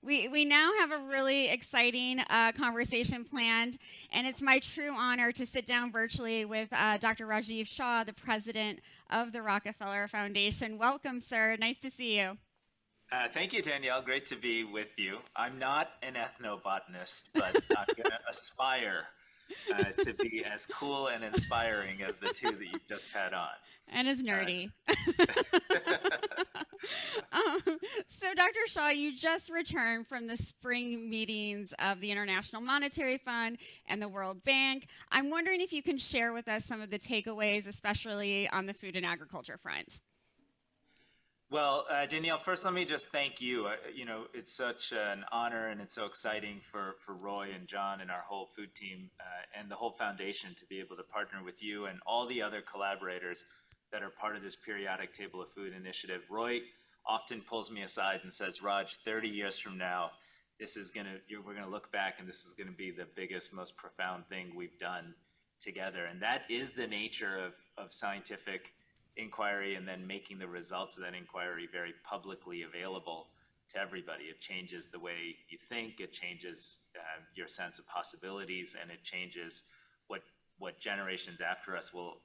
We now have a really exciting conversation planned, and it's my true honor to sit down virtually with Dr. Rajiv Shah, the president of the Rockefeller Foundation. Welcome, sir. Nice to see you. Thank you, Danielle. Great to be with you. I'm not an ethnobotanist, but I'm going to aspire to be as cool and inspiring as the two that you just had on. And is Uh, nerdy. um, so, Dr. Shaw, you just returned from the spring meetings of the International Monetary Fund and the World Bank. I'm wondering if you can share with us some of the takeaways, especially on the food and agriculture front. Danielle, first let me just thank you. It's such an honor and it's so exciting for Roy and John and our whole food team and the whole foundation to be able to partner with you and all the other collaborators that are part of this periodic table of food initiative. Roy often pulls me aside and says, Raj, 30 years from now, we're gonna look back and this is gonna be the biggest, most profound thing we've done together. And that is the nature of scientific inquiry and then making the results of that inquiry very publicly available to everybody. It changes the way you think, it changes your sense of possibilities, and it changes what generations after us will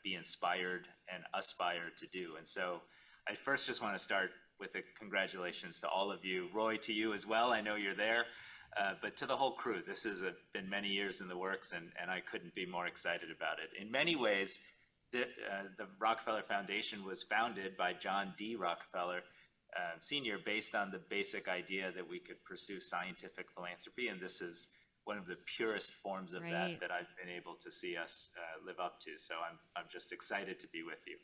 be inspired and aspire to do. And so I first just want to start with a congratulations to all of you. Roy, to you as well. I know you're there. But to the whole crew, this has been many years in the works, and I couldn't be more excited about it. In many ways, the Rockefeller Foundation was founded by John D. Rockefeller Sr. based on the basic idea that we could pursue scientific philanthropy, and this is one of the purest forms of Right. that I've been able to see us live up to. So I'm just excited to be with you.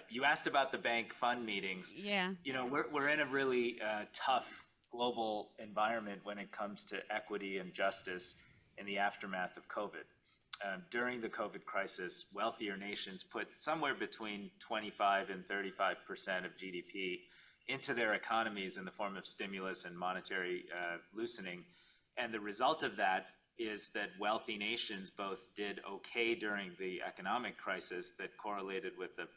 You asked about the bank fund meetings. Yeah. We're in a really tough global environment when it comes to equity and justice in the aftermath of COVID. During the COVID crisis, wealthier nations put somewhere between 25 and 35% of GDP into their economies in the form of stimulus and monetary loosening. And the result of that is that wealthy nations both did okay during the economic crisis that correlated with the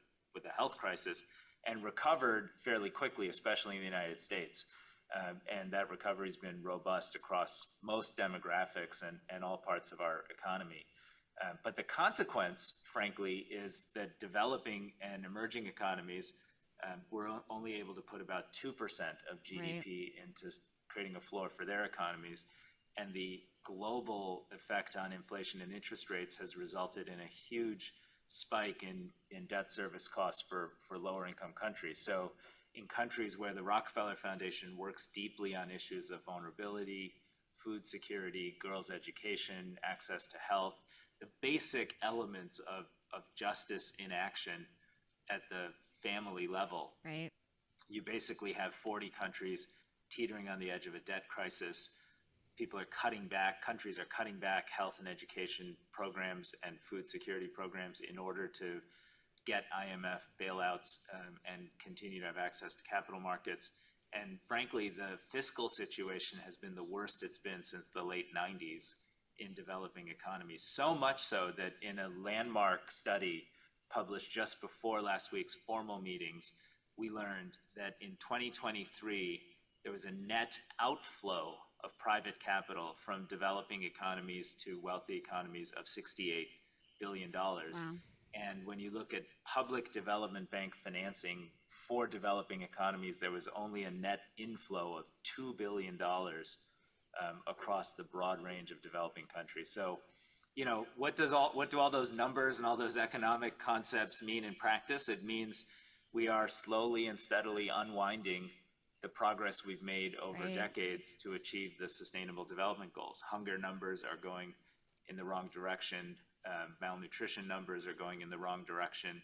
health crisis and recovered fairly quickly, especially in the United States. And that recovery has been robust across most demographics and all parts of our economy. But the consequence, frankly, is that developing and emerging economies were only able to put about 2% of GDP Right. into creating a floor for their economies. And the global effect on inflation and interest rates has resulted in a huge spike in debt service costs for lower income countries. So in countries where the Rockefeller Foundation works deeply on issues of vulnerability, food security, girls' education, access to health, the basic elements of justice in action at the family level, Right. you basically have 40 countries teetering on the edge of a debt crisis. People are cutting back, countries are cutting back health and education programs and food security programs in order to get IMF bailouts and continue to have access to capital markets. And frankly, the fiscal situation has been the worst it's been since the late 90s in developing economies. So much so that in a landmark study published just before last week's formal meetings, we learned that in 2023, there was a net outflow of private capital from developing economies to wealthy economies of $68 billion. Wow. And when you look at public development bank financing for developing economies, there was only a net inflow of $2 billion across the broad range of developing countries. So, what do all those numbers and all those economic concepts mean in practice? It means we are slowly and steadily unwinding the progress we've made over Right. decades to achieve the Sustainable Development Goals. Hunger numbers are going in the wrong direction. Malnutrition numbers are going in the wrong direction.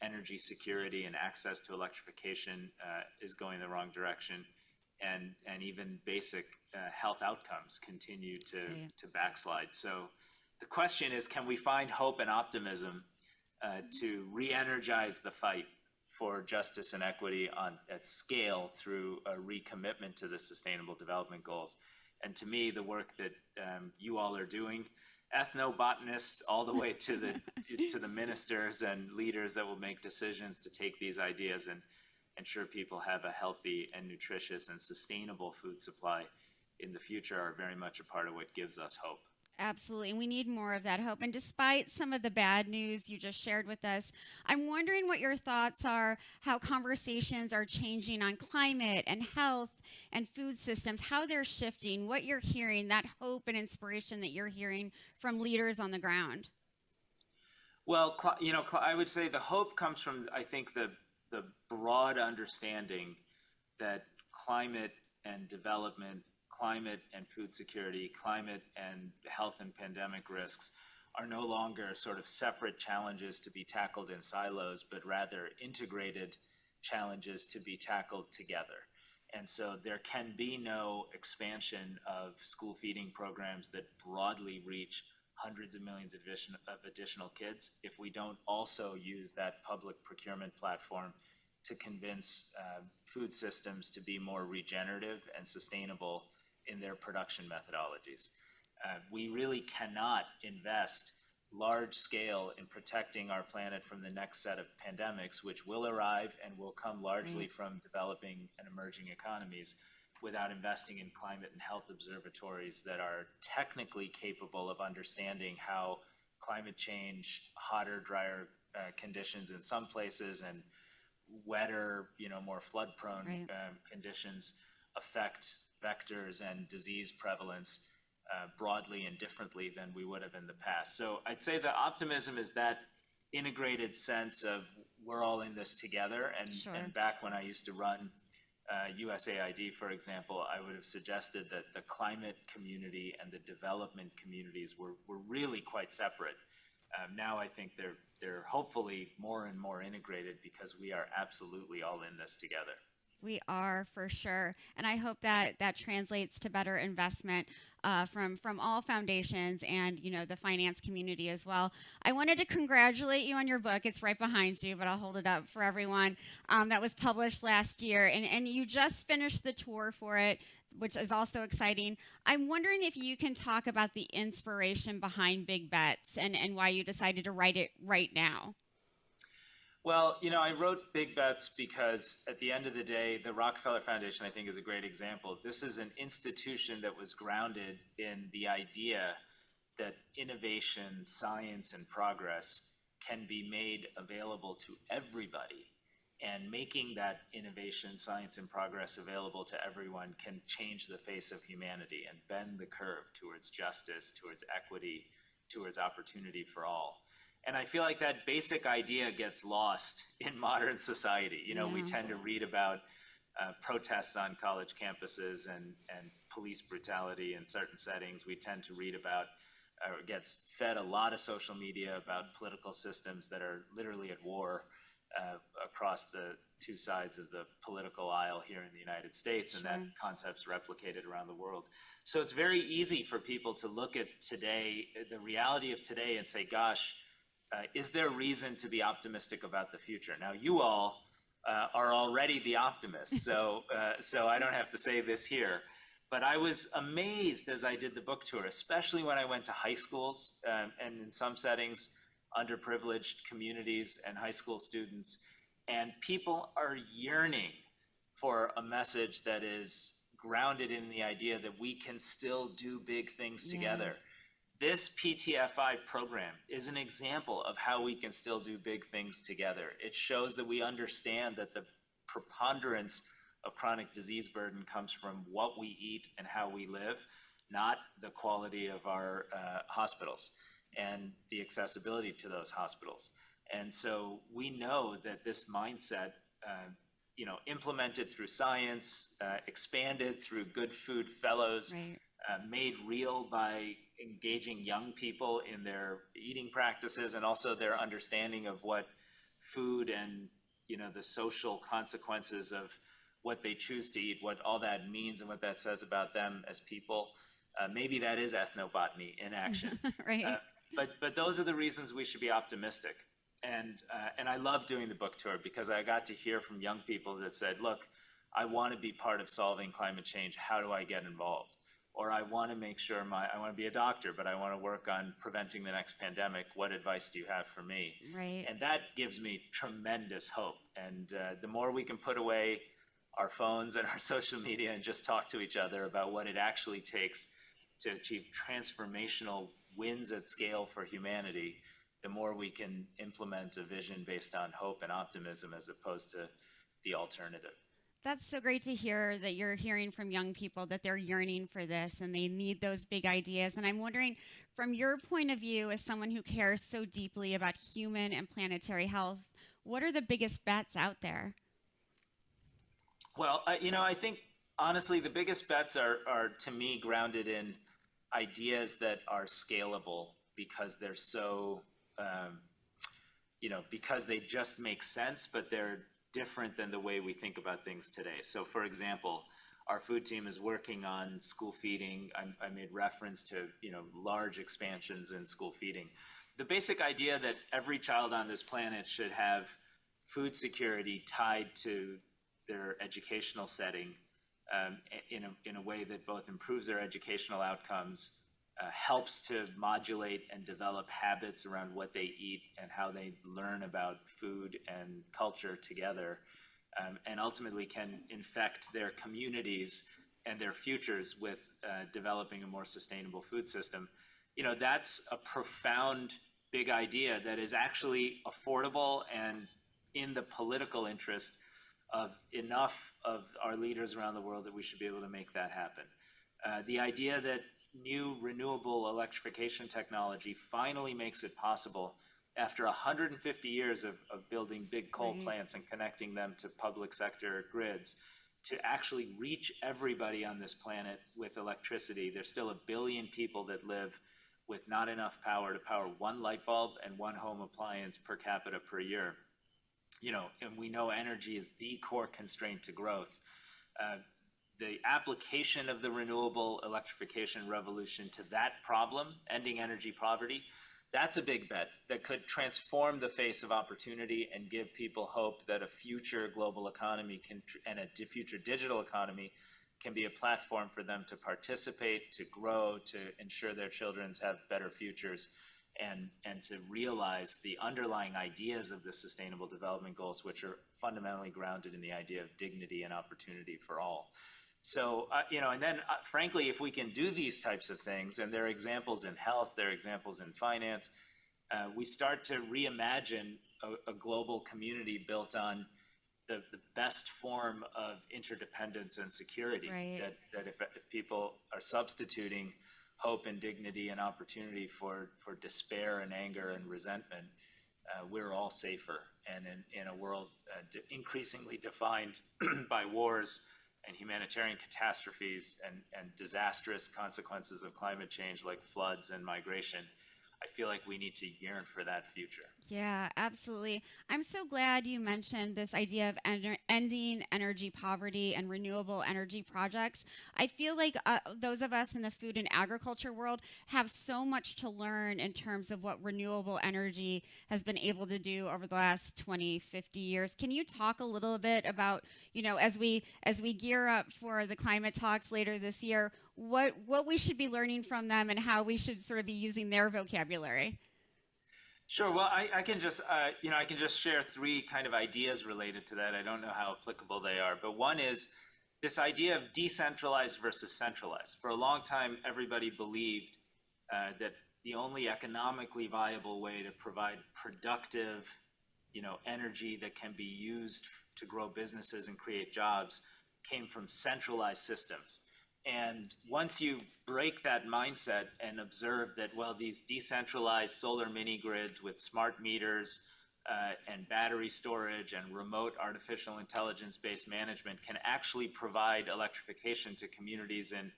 Energy security and access to electrification is going in the wrong direction. And even basic health outcomes continue Right. to backslide. So the question is, can we find hope and optimism to re-energize the fight for justice and equity at scale through a recommitment to the Sustainable Development Goals? And to me, the work that you all are doing, ethnobotanists all the way to the ministers and leaders that will make decisions to take these ideas and ensure people have a healthy and nutritious and sustainable food supply in the future are very much a part of what gives us hope. Absolutely. And we need more of that hope. And despite some of the bad news you just shared with us, I'm wondering what your thoughts are, how conversations are changing on climate and health and food systems, how they're shifting, what you're hearing, that hope and inspiration that you're hearing from leaders on the ground. Well, I would say the hope comes from, I think, the broad understanding that climate and development, climate and food security, climate and health and pandemic risks are no longer sort of separate challenges to be tackled in silos, but rather integrated challenges to be tackled together. And so there can be no expansion of school feeding programs that broadly reach hundreds of millions of additional kids if we don't also use that public procurement platform to convince food systems to be more regenerative and sustainable in their production methodologies. We really cannot invest large scale in protecting our planet from the next set of pandemics, which will arrive and will come largely from developing and emerging economies, without investing in climate and health observatories that are technically capable of understanding how climate change, hotter, drier conditions in some places, and wetter, more flood-prone conditions affect vectors and disease prevalence broadly and differently than we would have in the past. So I'd say the optimism is that integrated sense of we're all in this together. And back when I used to run USAID, for example, I would have suggested that the climate community and the development communities were really quite separate. Now I think they're hopefully more and more integrated because we are absolutely all in this together. We are, for sure. And I hope that that translates to better investment from all foundations and, the finance community as well. I wanted to congratulate you on your book. It's right behind you, but I'll hold it up for everyone. That was published last year. And you just finished the tour for it, which is also exciting. I'm wondering if you can talk about the inspiration behind Big Bets and why you decided to write it right now. Well, I wrote Big Bets because at the end of the day, the Rockefeller Foundation, I think, is a great example. This is an institution that was grounded in the idea that innovation, science, and progress can be made available to everybody. And making that innovation, science, and progress available to everyone can change the face of humanity and bend the curve towards justice, towards equity, towards opportunity for all. And I feel like that basic idea gets lost in modern society. We tend to read about protests on college campuses and police brutality in certain settings. We tend to read about, or gets fed a lot of social media about political systems that are literally at war across the two sides of the political aisle here in the United States, and that concept's replicated around the world. So it's very easy for people to look at today, the reality of today, and say, gosh, is there reason to be optimistic about the future? Now, you all are already the optimists, so I don't have to say this here. But I was amazed as I did the book tour, especially when I went to high schools and in some settings, underprivileged communities and high school students. And people are yearning for a message that is grounded in the idea that we can still do big things together. This PTFI program is an example of how we can still do big things together. It shows that we understand that the preponderance of chronic disease burden comes from what we eat and how we live, not the quality of our hospitals and the accessibility to those hospitals. And so we know that this mindset, implemented through science, expanded through Good Food Fellows, made real by engaging young people in their eating practices and also their understanding of what food and the social consequences of what they choose to eat, what all that means and what that says about them as people. Maybe that is ethnobotany in action. But those are the reasons we should be optimistic. And I love doing the book tour because I got to hear from young people that said, look, I want to be part of solving climate change. How do I get involved? or I want to make sure I want to be a doctor, but I want to work on preventing the next pandemic. What advice do you have for me? Right. And that gives me tremendous hope. And the more we can put away our phones and our social media and just talk to each other about what it actually takes to achieve transformational wins at scale for humanity, the more we can implement a vision based on hope and optimism as opposed to the alternative. That's so great to hear that you're hearing from young people that they're yearning for this and they need those big ideas. And I'm wondering, from your point of view, as someone who cares so deeply about human and planetary health, what are the biggest bets out there? Well, I think honestly, the biggest bets are to me grounded in ideas that are scalable because they're so, because they just make sense, but they're different than the way we think about things today. So, for example, our food team is working on school feeding. I made reference to large expansions in school feeding. The basic idea that every child on this planet should have food security tied to their educational setting in a way that both improves their educational outcomes, helps to modulate and develop habits around what they eat and how they learn about food and culture together, and ultimately can infect their communities and their futures with developing a more sustainable food system. That's a profound, big idea that is actually affordable and in the political interest of enough of our leaders around the world that we should be able to make that happen. The idea that new renewable electrification technology finally makes it possible after 150 years of building big coal plants and connecting them to public sector grids to actually reach everybody on this planet with electricity. There's still 1 billion people that live with not enough power to power one light bulb and one home appliance per capita per year. And we know energy is the core constraint to growth. The application of the renewable electrification revolution to that problem, ending energy poverty, that's a big bet that could transform the face of opportunity and give people hope that a future global economy and a future digital economy can be a platform for them to participate, to grow, to ensure their children have better futures, and to realize the underlying ideas of the Sustainable Development Goals, which are fundamentally grounded in the idea of dignity and opportunity for all. So, and then frankly, if we can do these types of things, and there are examples in health, there are examples in finance, we start to reimagine a global community built on the best form of interdependence and security. Right. That if people are substituting hope and dignity and opportunity for despair and anger and resentment, we're all safer. And in a world increasingly defined by wars and humanitarian catastrophes and disastrous consequences of climate change like floods and migration, I feel like we need to yearn for that future. Yeah, absolutely. I'm so glad you mentioned this idea of ending energy poverty and renewable energy projects. I feel like those of us in the food and agriculture world have so much to learn in terms of what renewable energy has been able to do over the last 20, 50 years. Can you talk a little bit about, as we gear up for the climate talks later this year, what we should be learning from them and how we should sort of be using their vocabulary? Sure. Well, I can just share 3 kind of ideas related to that. I don't know how applicable they are, but one is this idea of decentralized versus centralized. For a long time, everybody believed that the only economically viable way to provide productive, energy that can be used to grow businesses and create jobs came from centralized systems. And once you break that mindset and observe that, well, these decentralized solar mini grids with smart meters and battery storage and remote artificial intelligence-based management can actually provide electrification to communities in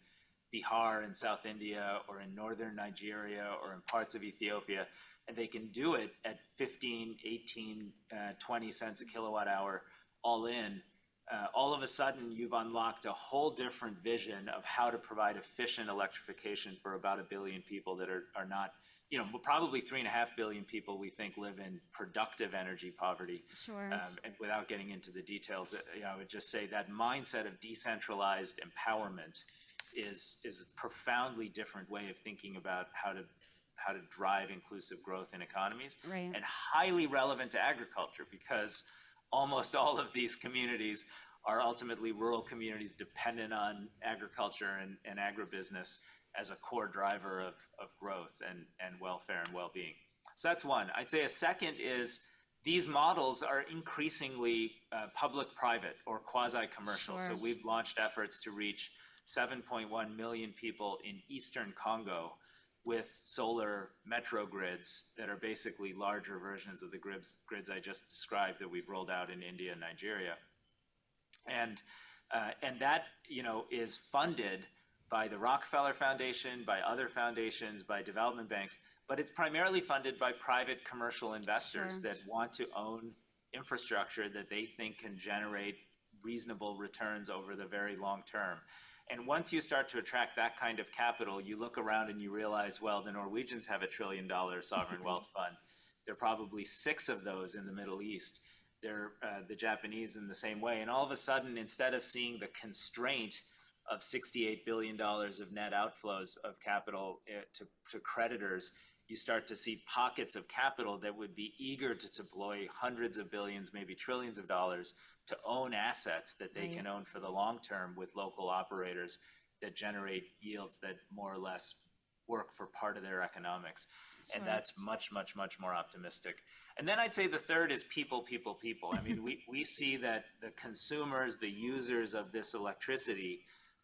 Bihar in South India or in northern Nigeria or in parts of Ethiopia, and they can do it at 15, 18, 20 cents a kilowatt hour all in, all of a sudden you've unlocked a whole different vision of how to provide efficient electrification for about 1 billion people that are not, probably 3.5 billion people we think live in productive energy poverty. Sure. And without getting into the details, I would just say that mindset of decentralized empowerment is a profoundly different way of thinking about how to drive inclusive growth in economies, Right. and highly relevant to agriculture, because almost all of these communities are ultimately rural communities dependent on agriculture and agribusiness as a core driver of growth and welfare and well-being. So that's one. I'd say a second is these models are increasingly public-private or quasi-commercial. Sure. So we've launched efforts to reach 7.1 million people in eastern Congo with solar metro grids that are basically larger versions of the grids I just described that we've rolled out in India and Nigeria. And that, is funded by the Rockefeller Foundation, by other foundations, by development banks, but it's primarily funded by private commercial investors Sure. that want to own infrastructure that they think can generate reasonable returns over the very long term. And once you start to attract that kind of capital, you look around and you realize, well, the Norwegians have $1 trillion sovereign wealth fund. There are probably 6 of those in the Middle East. They're the Japanese in the same way. And all of a sudden, instead of seeing the constraint of $68 billion of net outflows of capital to creditors, you start to see pockets of capital that would be eager to deploy hundreds of billions, maybe trillions of dollars to own assets that they can own for the long term with local operators that generate yields that more or less work for part of their economics. Sure. And that's much, much, much more optimistic. And then I'd say the third is people. I mean, we see that the consumers, the users of this electricity,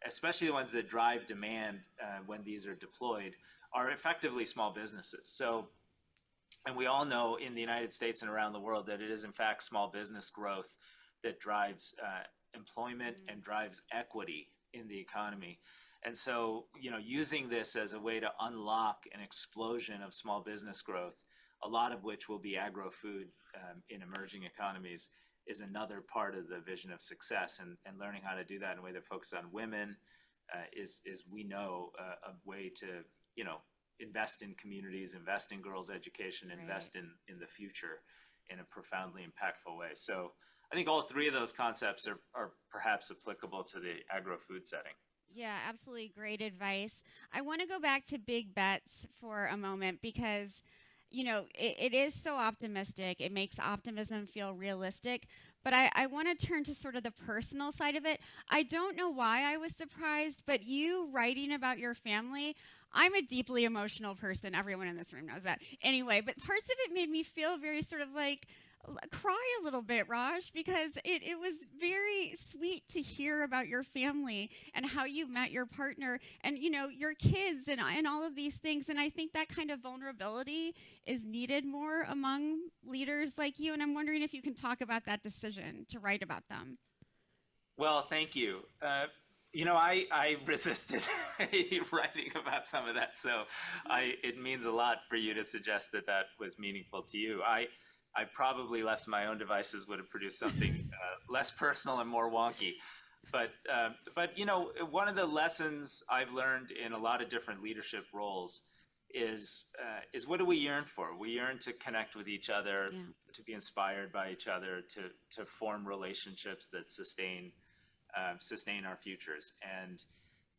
especially the ones that drive demand when these are deployed, are effectively small businesses. So, and we all know in the United States and around the world that it is in fact small business growth that drives employment and drives equity in the economy. And so, using this as a way to unlock an explosion of small business growth, a lot of which will be agro-food in emerging economies, is another part of the vision of success. And learning how to do that in a way that focuses on women is we know, a way to, invest in communities, invest in girls' education, invest in the future in a profoundly impactful way. So I think all 3 of those concepts are perhaps applicable to the agro-food setting. Yeah, absolutely great advice. I want to go back to big bets for a moment because, it is so optimistic. It makes optimism feel realistic. But I want to turn to sort of the personal side of it. I don't know why I was surprised, but you writing about your family, I'm a deeply emotional person. Everyone in this room knows that. Anyway, but parts of it made me feel very sort of like cry a little bit, Raj, because it was very sweet to hear about your family and how you met your partner and, your kids and all of these things. And I think that kind of vulnerability is needed more among leaders like you. And I'm wondering if you can talk about that decision to write about them. Well, thank you. I resisted writing about some of that, so it means a lot for you to suggest that was meaningful to you. I probably left my own devices would have produced something less personal and more wonky. But one of the lessons I've learned in a lot of different leadership roles is what do we yearn for? We yearn to connect with each other, to be inspired by each other, to form relationships that sustain our futures. And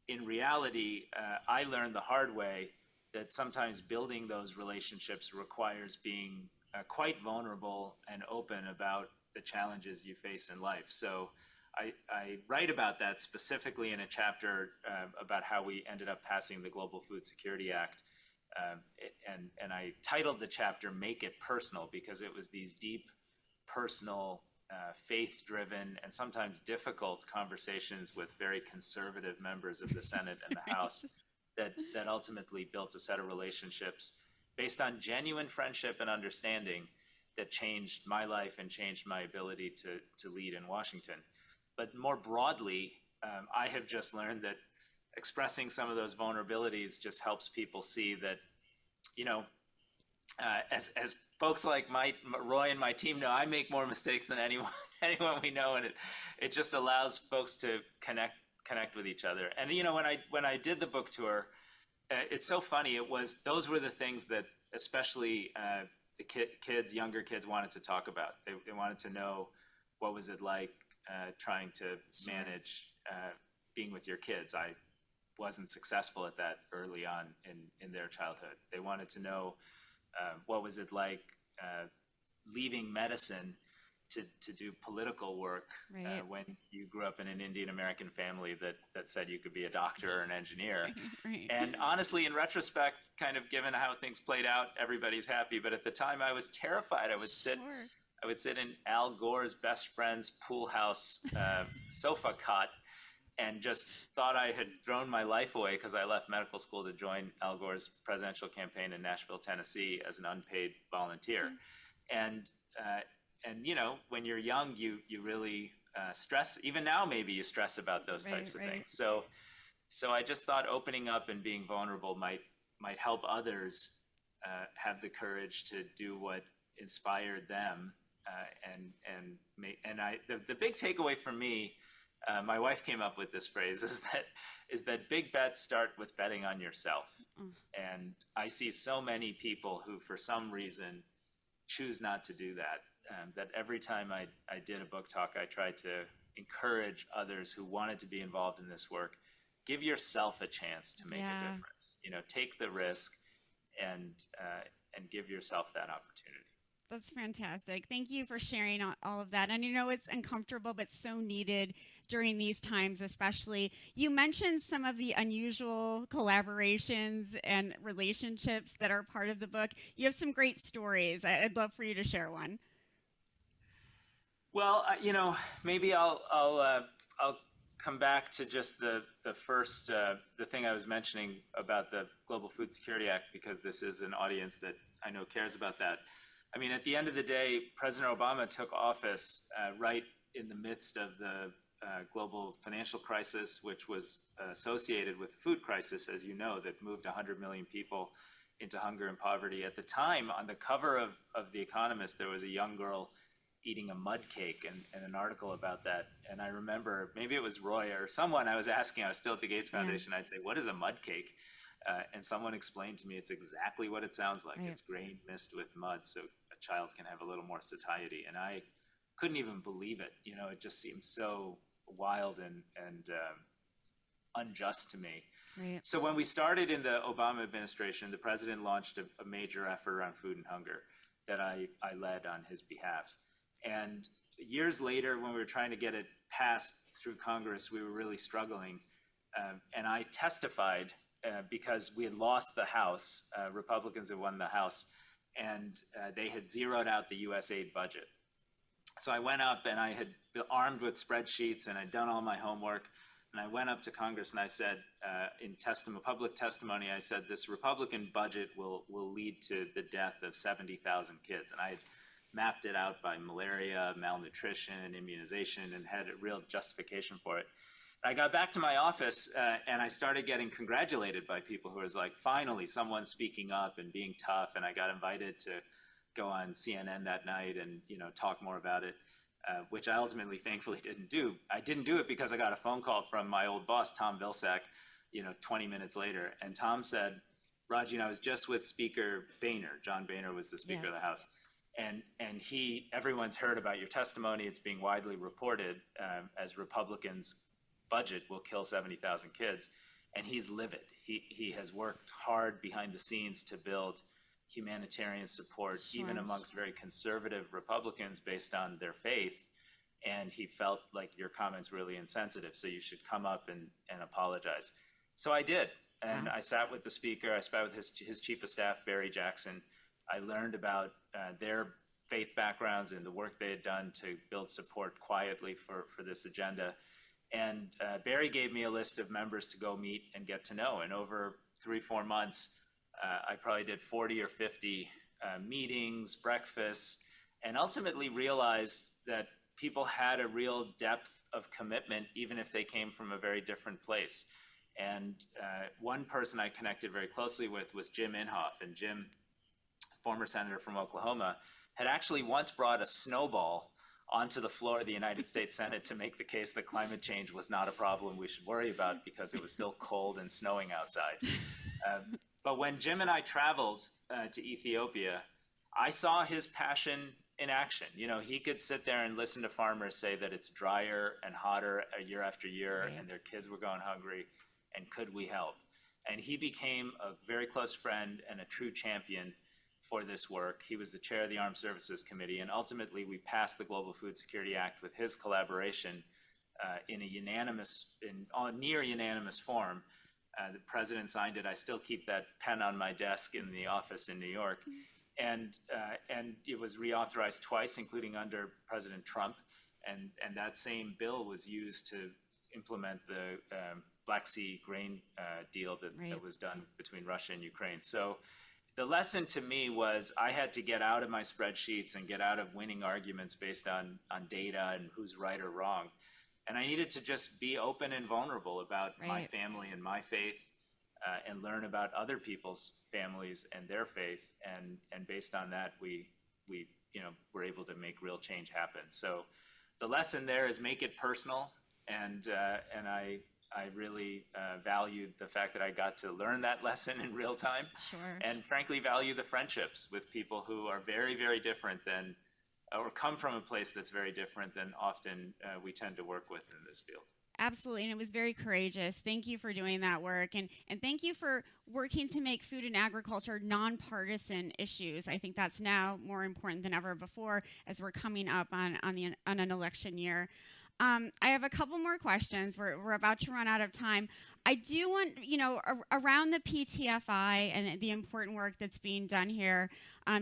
in reality, I learned the hard way that sometimes building those relationships requires being quite vulnerable and open about the challenges you face in life. So I write about that specifically in a chapter about how we ended up passing the Global Food Security Act. And I titled the chapter "Make It Personal" because it was these deep, personal, faith-driven, and sometimes difficult conversations with very conservative members of the Senate and the House that ultimately built a set of relationships based on genuine friendship and understanding that changed my life and changed my ability to lead in Washington. But more broadly, I have just learned that expressing some of those vulnerabilities just helps people see that, as folks like Roy and my team know, I make more mistakes than anyone we know, and it just allows folks to connect with each other. And when I did the book tour, it's so funny. Those were the things that especially the younger kids wanted to talk about. They wanted to know what was it like trying to manage being with your kids. wasn't successful at that early on in their childhood. They wanted to know what was it like leaving medicine to do political work Right. when you grew up in an Indian American family that said you could be a doctor or an engineer. Right. And honestly, in retrospect, kind of given how things played out, everybody's happy. But at the time, I was terrified. I would sit in Al Gore's best friend's pool house sofa cot and just thought I had thrown my life away because I left medical school to join Al Gore's presidential campaign in Nashville, Tennessee, as an unpaid volunteer. And you know, when you're young, you really stress. Even now, maybe you stress about those types of things. So I just thought opening up and being vulnerable might help others have the courage to do what inspired them. The big takeaway for me, my wife came up with this phrase, is that big bets start with betting on yourself. And I see so many people who, for some reason, choose not to do that. That every time I did a book talk, I tried to encourage others who wanted to be involved in this work. Give yourself a chance to make a difference. You know, take the risk and give yourself that opportunity. That's fantastic. Thank you for sharing all of that. And you know, it's uncomfortable, but so needed during these times, especially. You mentioned some of the unusual collaborations and relationships that are part of the book. You have some great stories. I'd love for you to share one. Well, you know, maybe I'll come back to just the first the thing I was mentioning about the Global Food Security Act, because this is an audience that I know cares about that. I mean, at the end of the day, President Obama took office right in the midst of the global financial crisis, which was associated with the food crisis, as you know, that moved 100 million people into hunger and poverty. At the time, on the cover of The Economist, there was a young girl eating a mud cake and an article about that. And I remember, maybe it was Roy or someone I was asking, I was still at the Gates Foundation, I'd say, what is a mud cake? And someone explained to me it's exactly what it sounds like. It's grain mixed with mud, so a child can have a little more satiety. And I couldn't even believe it. You know, it just seemed so wild and unjust to me. Right. So when we started in the Obama administration, the president launched a major effort around food and hunger that I led on his behalf. And years later, when we were trying to get it passed through Congress, we were really struggling. And I testified because we had lost the House. Republicans had won the House, and they had zeroed out the USAID budget. So I went up and I had been armed with spreadsheets and I'd done all my homework. And I went up to Congress and I said, in public testimony, I said, this Republican budget will lead to the death of 70,000 kids. And I had mapped it out by malaria, malnutrition, immunization, and had a real justification for it. I got back to my office and I started getting congratulated by people who was like, finally, someone speaking up and being tough. And I got invited to go on CNN that night and, you know, talk more about it, which I ultimately, thankfully, didn't do. I didn't do it because I got a phone call from my old boss, Tom Vilsack, 20 minutes later. And Tom said, Raj, I was just with Speaker Boehner. John Boehner was the Speaker of the House. And everyone's heard about your testimony. It's being widely reported as Republicans' budget will kill 70,000 kids. And he's livid. He has worked hard behind the scenes to build humanitarian support, even amongst very conservative Republicans based on their faith. And he felt like your comments were really insensitive, so you should come up and apologize. So I did. And I sat with the speaker. I sat with his chief of staff, Barry Jackson. I learned about their faith backgrounds and the work they had done to build support quietly for this agenda. And Barry gave me a list of members to go meet and get to know. And over 3-4 months, I probably did 40 or 50 meetings, breakfasts, and ultimately realized that people had a real depth of commitment, even if they came from a very different place. And one person I connected very closely with was Jim Inhofe. And Jim, former senator from Oklahoma, had actually once brought a snowball onto the floor of the United States Senate to make the case that climate change was not a problem we should worry about because it was still cold and snowing outside. But when Jim and I traveled to Ethiopia, I saw his passion in action. He could sit there and listen to farmers say that it's drier and hotter year after year, and their kids were going hungry. and could we help? And he became a very close friend and a true champion for this work. He was the chair of the Armed Services Committee, and ultimately we passed the Global Food Security Act with his collaboration in a near unanimous form. The president signed it. I still keep that pen on my desk in the office in New York. And it was reauthorized twice, including under President Trump. And that same bill was used to implement the Black Sea grain deal that was done between Russia and Ukraine. So the lesson to me was I had to get out of my spreadsheets and get out of winning arguments based on data and who's right or wrong. And I needed to just be open and vulnerable about my family and my faith, and learn about other people's families and their faith. And based on that, we were able to make real change happen. So the lesson there is make it personal. And I really valued the fact that I got to learn that lesson in real time. Sure. And frankly, value the friendships with people who are very, very different than, or come from a place that's very different than often we tend to work with in this field. Absolutely, and it was very courageous. Thank you for doing that work, and thank you for working to make food and agriculture nonpartisan issues. I think that's now more important than ever before as we're coming up on an election year. I have a couple more questions. We're about to run out of time. I do want, around the PTFI and the important work that's being done here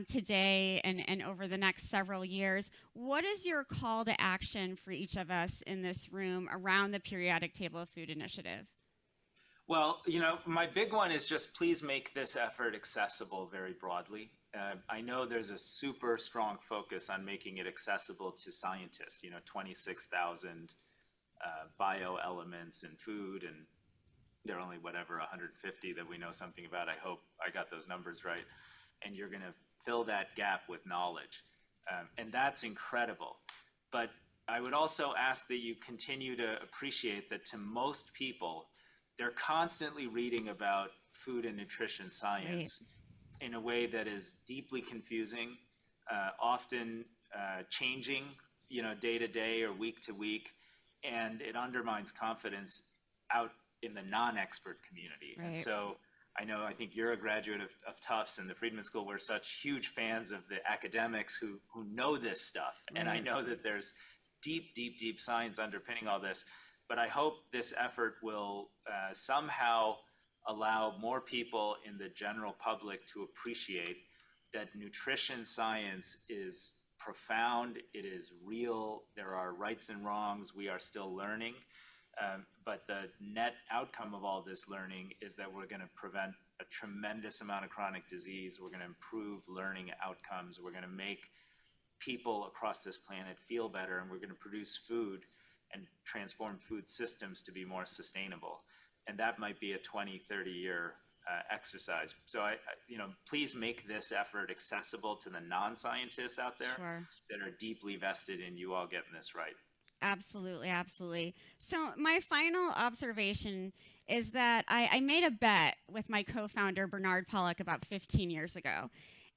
today and over the next several years, what is your call to action for each of us in this room around the Periodic Table of Food Initiative? Well, my big one is just please make this effort accessible very broadly. I know there's a super strong focus on making it accessible to scientists, 26,000 bioelements in food, and there are only 150 that we know something about. I hope I got those numbers right. And you're going to fill that gap with knowledge. And that's incredible. But I would also ask that you continue to appreciate that to most people, they're constantly reading about food and nutrition science in a way that is deeply confusing, often changing, day to day or week to week, and it undermines confidence out in the non-expert community. Right. And so I think you're a graduate of Tufts and the Friedman School. We're such huge fans of the academics who know this stuff. Right. And I know that there's deep, deep, deep science underpinning all this. But I hope this effort will somehow allow more people in the general public to appreciate that nutrition science is profound, it is real, there are rights and wrongs, we are still learning. But the net outcome of all this learning is that we're going to prevent a tremendous amount of chronic disease, we're going to improve learning outcomes, we're going to make people across this planet feel better, and we're going to produce food and transform food systems to be more sustainable. And that might be a 20, 30-year exercise. So please make this effort accessible to the non-scientists out there that are deeply vested in you all getting this right. Absolutely, absolutely. So my final observation is that I made a bet with my co-founder, Bernard Pollock, about 15 years ago.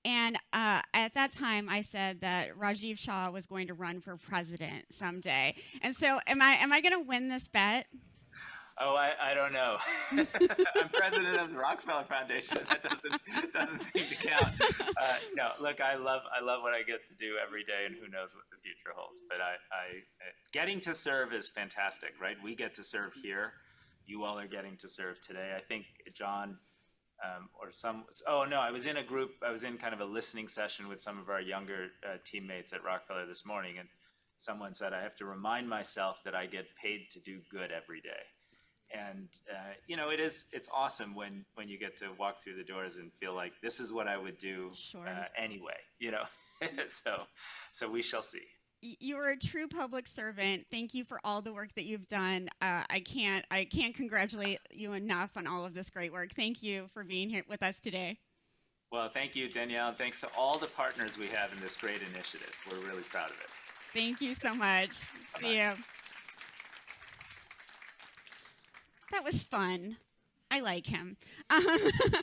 And at that time, I said that Rajiv Shah was going to run for president someday. And so am I going to win this bet? Oh, I don't know. I'm president of the Rockefeller Foundation. That doesn't seem to count. No, look, I love what I get to do every day, and who knows what the future holds. But getting to serve is fantastic, right? We get to serve here. You all are getting to serve today. I think John I was in a group. I was in kind of a listening session with some of our younger teammates at Rockefeller this morning, and someone said, I have to remind myself that I get paid to do good every day. And it's awesome when you get to walk through the doors and feel like this is what I would do anyway, so we shall see. You are a true public servant. Thank you for all the work that you've done. I can't congratulate you enough on all of this great work. Thank you for being here with us today. Well, thank you, Danielle, and thanks to all the partners we have in this great initiative. We're really proud of it. Thank you so much. See you. That was fun. I like him.